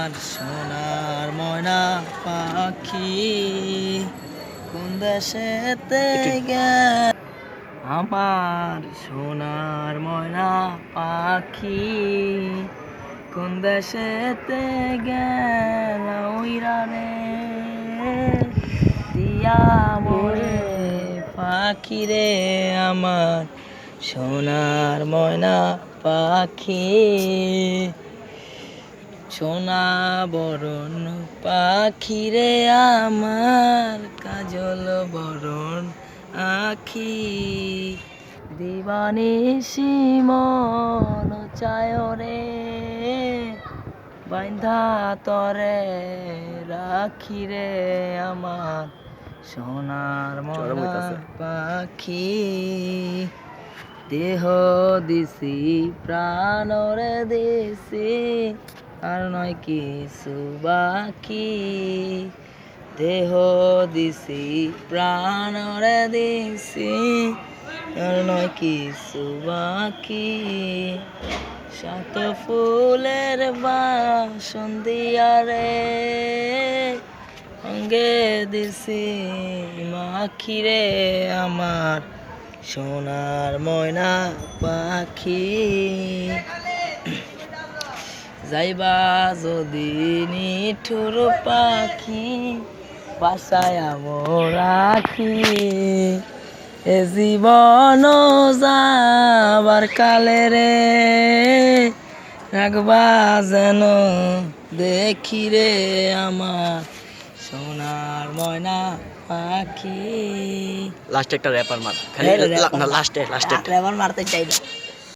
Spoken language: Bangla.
আমার সোনার ময়না পাখি কোন দেশেতে গেল আমার সোনার ময়না পাখি কোন দেশেতে গেল উইরা রে দিয়া মোরে পাখি রে আমার সোনার ময়না পাখি সোনা বরণ পাখি রে আমার কাজল বরণ আখি দিবানিশি মন চায় রে বাইন্ধা তরে রাখি রে আমার সোনার ময়না পাখি দেহ দিছি প্রাণরে দিছি আর নয় কিছু বাকি দেহ দিছি প্রাণরে দিছি আর নয় কিছু বাকি শত ফুলের বাসন দিয়া রে অঙ্গে দিছি মাখি রে আমার সোনার ময়না পাখি যাইবা যদি নিঠুর পাখি বাসায় রাখি এ জীবন যাবার কালে রে রাখবা যেন দেখি রে আমার সোনার ময়না পাখি লাস্টে একটা র্যাপার মার খালি লাস্টে র্যাপার মারতে চাই না।